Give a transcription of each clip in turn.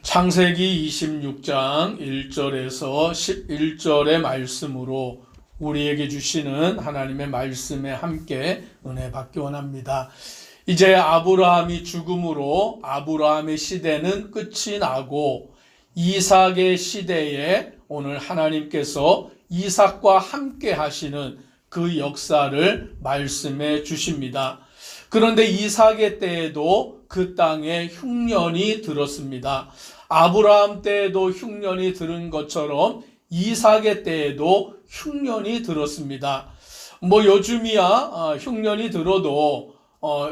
창세기 26장 1절에서 11절의 말씀으로 우리에게 주시는 하나님의 말씀에 함께 은혜 받기 원합니다. 이제 아브라함이 죽음으로 아브라함의 시대는 끝이 나고 이삭의 시대에 오늘 하나님께서 이삭과 함께 하시는 그 역사를 말씀해 주십니다. 그런데 이삭의 때에도 그 땅에 흉년이 들었습니다. 아브라함 때에도 흉년이 들은 것처럼 이삭의 때에도 흉년이 들었습니다. 요즘이야 흉년이 들어도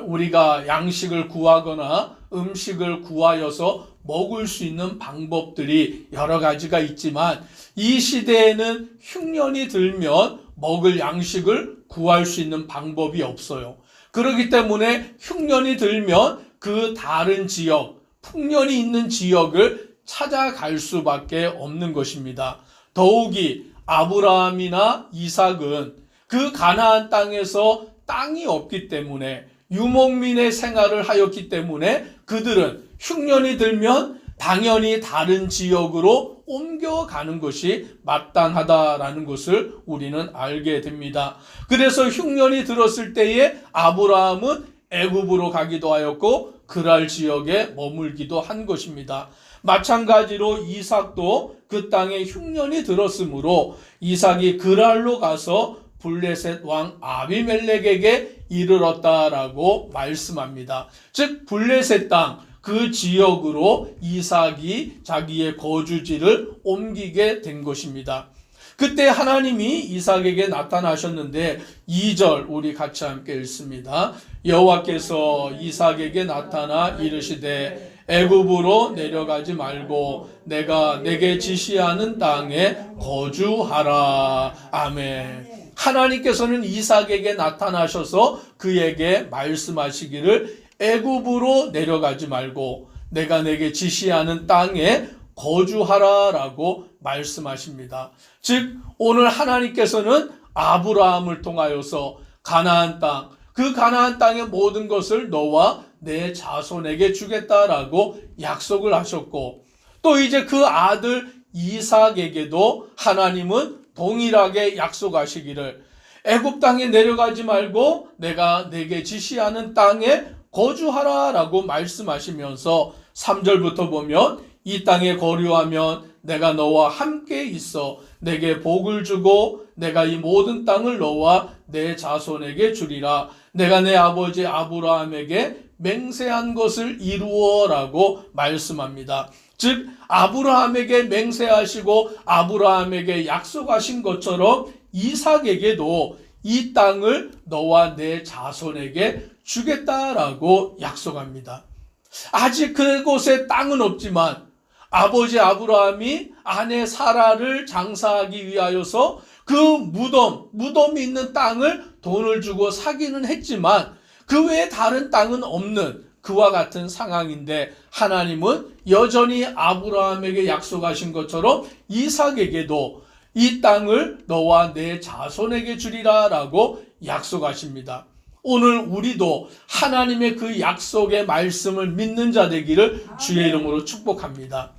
우리가 양식을 구하거나 음식을 구하여서 먹을 수 있는 방법들이 여러 가지가 있지만 이 시대에는 흉년이 들면 먹을 양식을 구할 수 있는 방법이 없어요. 그렇기 때문에 흉년이 들면 그 다른 지역, 풍년이 있는 지역을 찾아갈 수밖에 없는 것입니다. 더욱이 아브라함이나 이삭은 그 가나안 땅에서 땅이 없기 때문에 유목민의 생활을 하였기 때문에 그들은 흉년이 들면 당연히 다른 지역으로 옮겨가는 것이 마땅하다라는 것을 우리는 알게 됩니다. 그래서 흉년이 들었을 때에 아브라함은 애굽으로 가기도 하였고 그랄 지역에 머물기도 한 것입니다. 마찬가지로 이삭도 그 땅에 흉년이 들었으므로 이삭이 그랄로 가서 블레셋 왕 아비멜렉에게 이르렀다라고 말씀합니다. 즉 블레셋 땅 그 지역으로 이삭이 자기의 거주지를 옮기게 된 것입니다. 그때 하나님이 이삭에게 나타나셨는데 2절 우리 같이 함께 읽습니다. 여호와께서 이삭에게 나타나 이르시되 애굽으로 내려가지 말고 내가 내게 지시하는 땅에 거주하라. 아멘. 하나님께서는 이삭에게 나타나셔서 그에게 말씀하시기를 애굽으로 내려가지 말고 내가 내게 지시하는 땅에 거주하라라고 말씀하십니다. 즉 오늘 하나님께서는 아브라함을 통하여서 가나안 땅, 그 가나안 땅의 모든 것을 너와 내 자손에게 주겠다라고 약속을 하셨고 또 이제 그 아들 이삭에게도 하나님은 동일하게 약속하시기를 애굽 땅에 내려가지 말고 내가 내게 지시하는 땅에 거주하라라고 말씀하시면서 3절부터 보면 이 땅에 거류하면 내가 너와 함께 있어 내게 복을 주고 내가 이 모든 땅을 너와 내 자손에게 주리라. 내가 내 아버지 아브라함에게 맹세한 것을 이루어라고 말씀합니다. 즉 아브라함에게 맹세하시고 아브라함에게 약속하신 것처럼 이삭에게도 이 땅을 너와 내 자손에게 주겠다라고 약속합니다. 아직 그곳에 땅은 없지만 아버지 아브라함이 아내 사라를 장사하기 위하여서 그 무덤이 있는 땅을 돈을 주고 사기는 했지만 그 외에 다른 땅은 없는 그와 같은 상황인데 하나님은 여전히 아브라함에게 약속하신 것처럼 이삭에게도 이 땅을 너와 내 자손에게 주리라라고 약속하십니다. 오늘 우리도 하나님의 그 약속의 말씀을 믿는 자 되기를 주의 이름으로 축복합니다.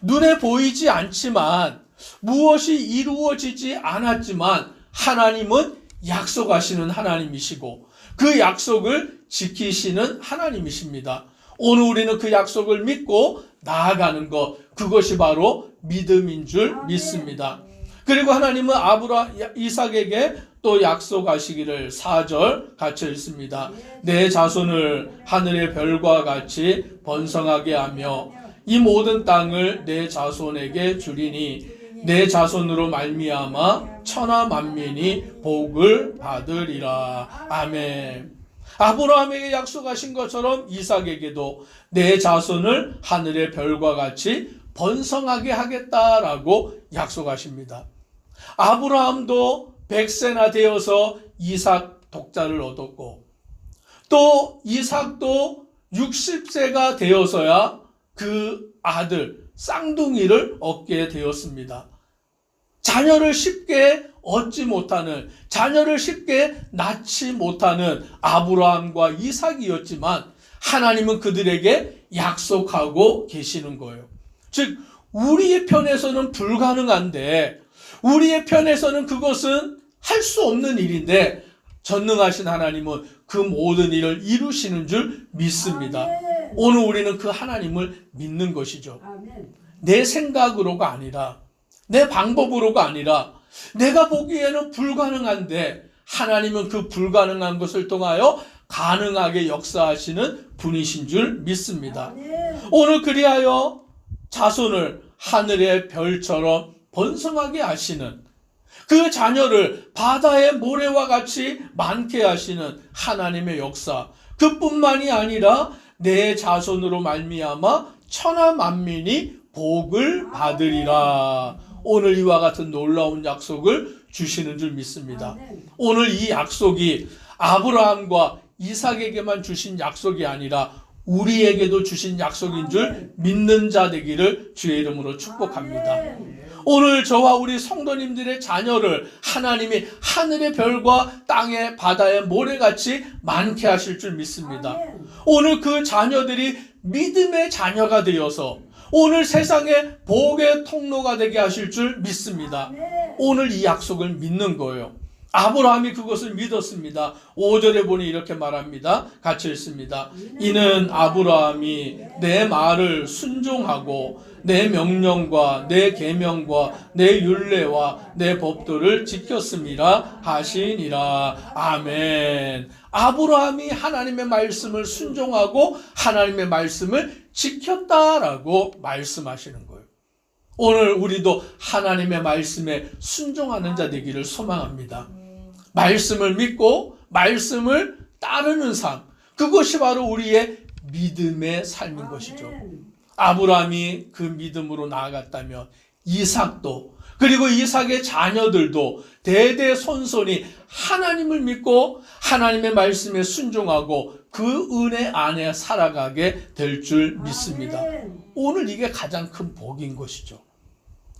눈에 보이지 않지만 무엇이 이루어지지 않았지만 하나님은 약속하시는 하나님이시고 그 약속을 지키시는 하나님이십니다. 오늘 우리는 그 약속을 믿고 나아가는 것, 그것이 바로 믿음인 줄 믿습니다. 그리고 하나님은 이삭에게 또 약속하시기를 4절 같이 읽습니다. 내 자손을 하늘의 별과 같이 번성하게 하며 이 모든 땅을 내 자손에게 주리니 내 자손으로 말미암아 천하 만민이 복을 받으리라. 아멘. 아브라함에게 약속하신 것처럼 이삭에게도 내 자손을 하늘의 별과 같이 번성하게 하겠다라고 약속하십니다. 아브라함도 100세나 되어서 이삭 독자를 얻었고 또 이삭도 60세가 되어서야 그 아들 쌍둥이를 얻게 되었습니다. 자녀를 쉽게 얻지 못하는, 자녀를 쉽게 낳지 못하는 아브라함과 이삭이었지만 하나님은 그들에게 약속하고 계시는 거예요. 즉 우리의 편에서는 불가능한데, 우리의 편에서는 그것은 할 수 없는 일인데 전능하신 하나님은 그 모든 일을 이루시는 줄 믿습니다. 오늘 우리는 그 하나님을 믿는 것이죠. 내 생각으로가 아니라, 내 방법으로가 아니라, 내가 보기에는 불가능한데 하나님은 그 불가능한 것을 통하여 가능하게 역사하시는 분이신 줄 믿습니다. 오늘 그리하여 자손을 하늘의 별처럼 번성하게 하시는, 그 자녀를 바다의 모래와 같이 많게 하시는 하나님의 역사, 그뿐만이 아니라 내 자손으로 말미암아 천하 만민이 복을 받으리라. 오늘 이와 같은 놀라운 약속을 주시는 줄 믿습니다. 오늘 이 약속이 아브라함과 이삭에게만 주신 약속이 아니라 우리에게도 주신 약속인 줄 믿는 자 되기를 주의 이름으로 축복합니다. 오늘 저와 우리 성도님들의 자녀를 하나님이 하늘의 별과 땅의 바다의 모래같이 많게 하실 줄 믿습니다. 오늘 그 자녀들이 믿음의 자녀가 되어서 오늘 세상의 복의 통로가 되게 하실 줄 믿습니다. 오늘 이 약속을 믿는 거예요. 아브라함이 그것을 믿었습니다. 5절에 보니 이렇게 말합니다. 같이 읽습니다. 이는 아브라함이 내 말을 순종하고 내 명령과 내 계명과 내 율례와 내 법도를 지켰음이라 하시니라. 아멘. 아브라함이 하나님의 말씀을 순종하고 하나님의 말씀을 지켰다라고 말씀하시는 거예요. 오늘 우리도 하나님의 말씀에 순종하는 자 되기를 소망합니다. 말씀을 믿고 말씀을 따르는 삶, 그것이 바로 우리의 믿음의 삶인 것이죠. 아브라함이 그 믿음으로 나아갔다면 이삭도, 그리고 이삭의 자녀들도 대대손손이 하나님을 믿고 하나님의 말씀에 순종하고 그 은혜 안에 살아가게 될 줄 믿습니다. 오늘 이게 가장 큰 복인 것이죠.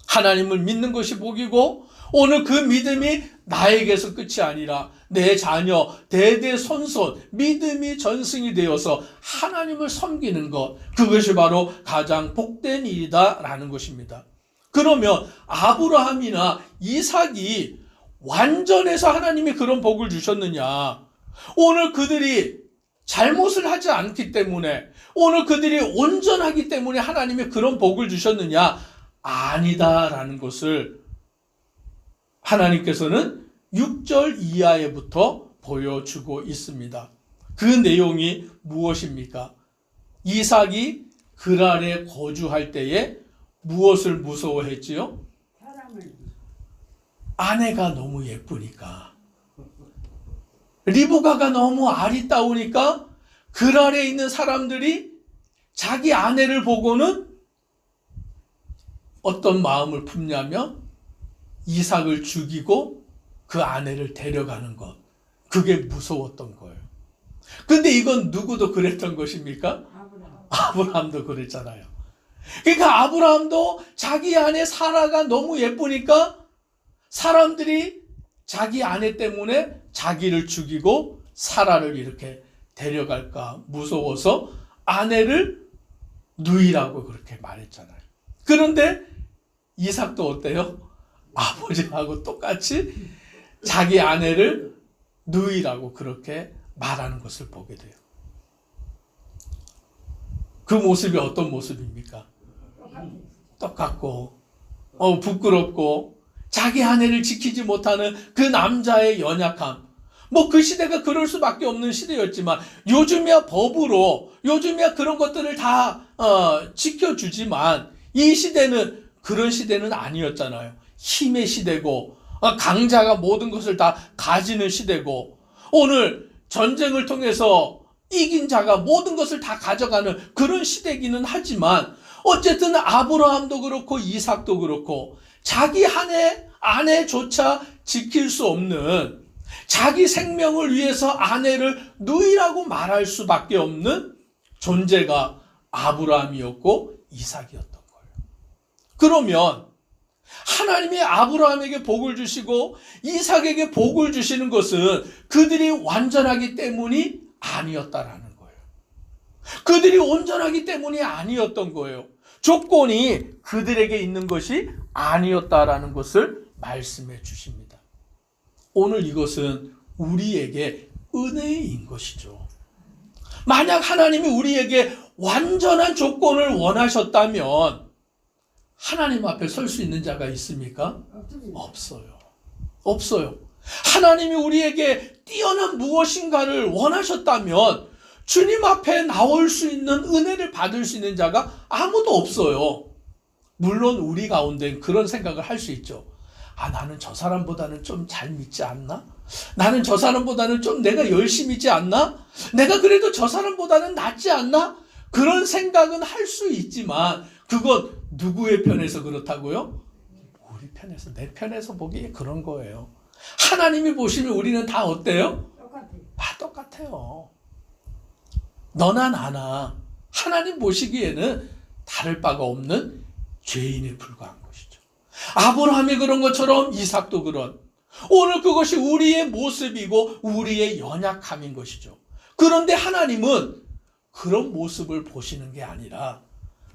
하나님을 믿는 것이 복이고, 오늘 그 믿음이 나에게서 끝이 아니라 내 자녀 대대손손 믿음이 전승이 되어서 하나님을 섬기는 것, 그것이 바로 가장 복된 일이다라는 것입니다. 그러면 아브라함이나 이삭이 완전해서 하나님이 그런 복을 주셨느냐? 오늘 그들이 잘못을 하지 않기 때문에, 오늘 그들이 온전하기 때문에 하나님이 그런 복을 주셨느냐? 아니다라는 것을 하나님께서는 6절 이하에부터 보여주고 있습니다. 그 내용이 무엇입니까? 이삭이 그랄에 거주할 때에 무엇을 무서워했지요? 아내가 너무 예쁘니까, 리브가가 너무 아리따우니까 그랄에 있는 사람들이 자기 아내를 보고는 어떤 마음을 품냐면 이삭을 죽이고 그 아내를 데려가는 것, 그게 무서웠던 거예요. 근데 이건 누구도 그랬던 것입니까? 아브라함도 그랬잖아요. 그러니까 아브라함도 자기 아내 사라가 너무 예쁘니까 사람들이 자기 아내 때문에 자기를 죽이고 사라를 이렇게 데려갈까 무서워서 아내를 누이라고 그렇게 말했잖아요. 그런데 이삭도 어때요? 아버지하고 똑같이 자기 아내를 누이라고 그렇게 말하는 것을 보게 돼요. 그 모습이 어떤 모습입니까? 똑같고 부끄럽고 자기 아내를 지키지 못하는 그 남자의 연약함. 뭐 그 시대가 그럴 수밖에 없는 시대였지만, 요즘이야 법으로, 요즘이야 그런 것들을 다 지켜주지만 이 시대는 그런 시대는 아니었잖아요. 힘의 시대고 강자가 모든 것을 다 가지는 시대고, 오늘 전쟁을 통해서 이긴 자가 모든 것을 다 가져가는 그런 시대기는 하지만, 어쨌든 아브라함도 그렇고 이삭도 그렇고 자기 아내조차 지킬 수 없는, 자기 생명을 위해서 아내를 누이라고 말할 수밖에 없는 존재가 아브라함이었고 이삭이었던 거예요. 그러면 하나님이 아브라함에게 복을 주시고 이삭에게 복을 주시는 것은 그들이 완전하기 때문이 아니었다라는 거예요. 그들이 온전하기 때문이 아니었던 거예요. 조건이 그들에게 있는 것이 아니었다라는 것을 말씀해 주십니다. 오늘 이것은 우리에게 은혜인 것이죠. 만약 하나님이 우리에게 완전한 조건을 원하셨다면 하나님 앞에 설 수 있는 자가 있습니까? 없어요. 없어요. 하나님이 우리에게 뛰어난 무엇인가를 원하셨다면 주님 앞에 나올 수 있는 은혜를 받을 수 있는 자가 아무도 없어요. 물론 우리 가운데 그런 생각을 할 수 있죠. 나는 저 사람보다는 좀 잘 믿지 않나? 나는 저 사람보다는 좀 내가 열심히지 않나? 내가 그래도 저 사람보다는 낫지 않나? 그런 생각은 할 수 있지만 그건 누구의 편에서 그렇다고요? 우리 편에서, 내 편에서 보기에 그런 거예요. 하나님이 보시면 우리는 다 어때요? 다 똑같아요. 너나 나나 하나님 보시기에는 다를 바가 없는 죄인에 불과한 것이죠. 아브라함이 그런 것처럼 이삭도 그런, 오늘 그것이 우리의 모습이고 우리의 연약함인 것이죠. 그런데 하나님은 그런 모습을 보시는 게 아니라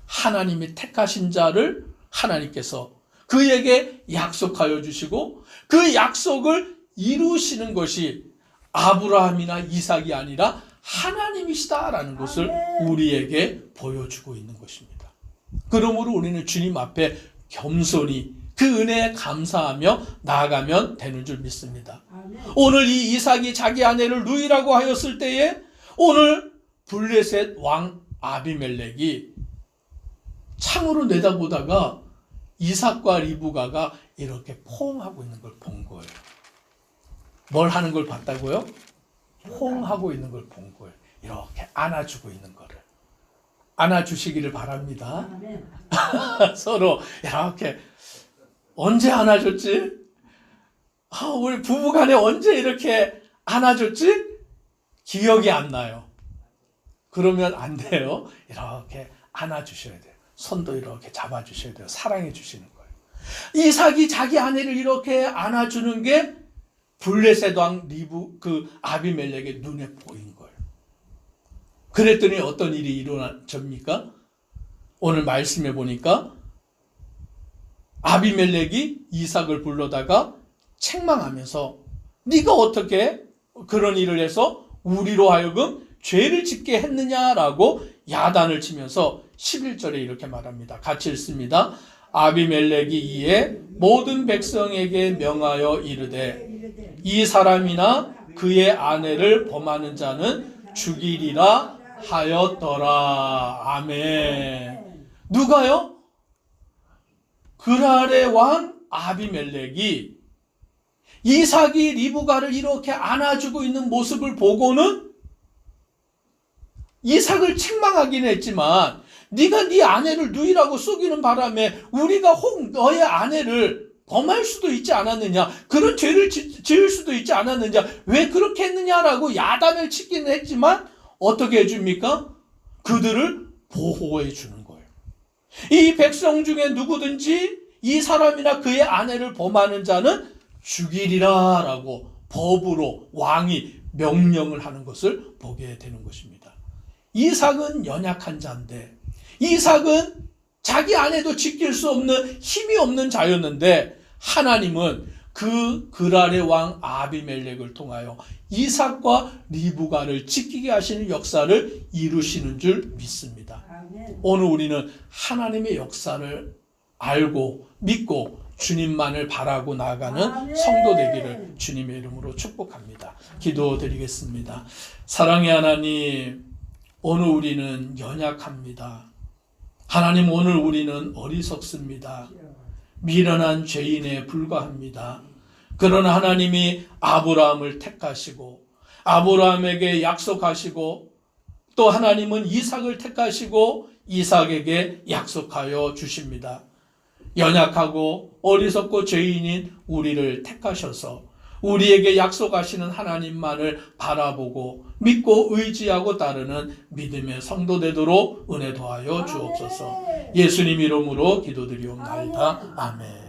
하나님이 택하신 자를 하나님께서 그에게 약속하여 주시고 그 약속을 이루시는 것이 아브라함이나 이삭이 아니라 하나님이시다라는 것을 우리에게 보여주고 있는 것입니다. 그러므로 우리는 주님 앞에 겸손히 그 은혜에 감사하며 나아가면 되는 줄 믿습니다. 오늘 이 이삭이 자기 아내를 루이라고 하였을 때에 오늘 블레셋 왕 아비멜렉이 창으로 내다보다가 이삭과 리브가가 이렇게 포옹하고 있는 걸 본 거예요. 뭘 하는 걸 봤다고요? 포옹하고 있는 걸 본 거예요. 이렇게 안아주고 있는 거를. 안아주시기를 바랍니다. 서로 이렇게. 언제 안아줬지? 우리 부부간에 언제 이렇게 안아줬지? 기억이 안 나요. 그러면 안 돼요. 이렇게 안아주셔야 돼요. 손도 이렇게 잡아주셔야 돼요. 사랑해 주시는 거예요. 이삭이 자기 아내를 이렇게 안아주는 게 블레셋 왕 아비멜렉의 눈에 보인 거예요. 그랬더니 어떤 일이 일어났습니까? 오늘 말씀해 보니까 아비멜렉이 이삭을 불러다가 책망하면서 네가 어떻게 그런 일을 해서 우리로 하여금 죄를 짓게 했느냐라고 야단을 치면서 11절에 이렇게 말합니다. 같이 읽습니다. 아비멜렉이 이에 모든 백성에게 명하여 이르되 이 사람이나 그의 아내를 범하는 자는 죽이리라 하였더라. 아멘. 누가요? 그랄의 왕 아비멜렉이 이삭이 리브가를 이렇게 안아주고 있는 모습을 보고는 이삭을 책망하긴 했지만 네가 네 아내를 누이라고 속이는 바람에 우리가 혹 너의 아내를 범할 수도 있지 않았느냐, 그런 죄를 지을 수도 있지 않았느냐, 왜 그렇게 했느냐라고 야단을 치기는 했지만 어떻게 해줍니까? 그들을 보호해 주는 거예요. 이 백성 중에 누구든지 이 사람이나 그의 아내를 범하는 자는 죽이리라 라고 법으로 왕이 명령을 하는 것을 보게 되는 것입니다. 이삭은 연약한 자인데, 이삭은 자기 아내도 지킬 수 없는 힘이 없는 자였는데 하나님은 그 그랄의 왕 아비멜렉을 통하여 이삭과 리브가를 지키게 하시는 역사를 이루시는 줄 믿습니다. 오늘 우리는 하나님의 역사를 알고 믿고 주님만을 바라고 나아가는 성도 되기를 주님의 이름으로 축복합니다. 기도드리겠습니다. 사랑의 하나님, 오늘 우리는 연약합니다. 하나님, 오늘 우리는 어리석습니다. 미련한 죄인에 불과합니다. 그러나 하나님이 아브라함을 택하시고 아브라함에게 약속하시고 또 하나님은 이삭을 택하시고 이삭에게 약속하여 주십니다. 연약하고 어리석고 죄인인 우리를 택하셔서 우리에게 약속하시는 하나님만을 바라보고 믿고 의지하고 따르는 믿음의 성도 되도록 은혜 더하여 주옵소서. 예수님 이름으로 기도드리옵나이다. 아멘.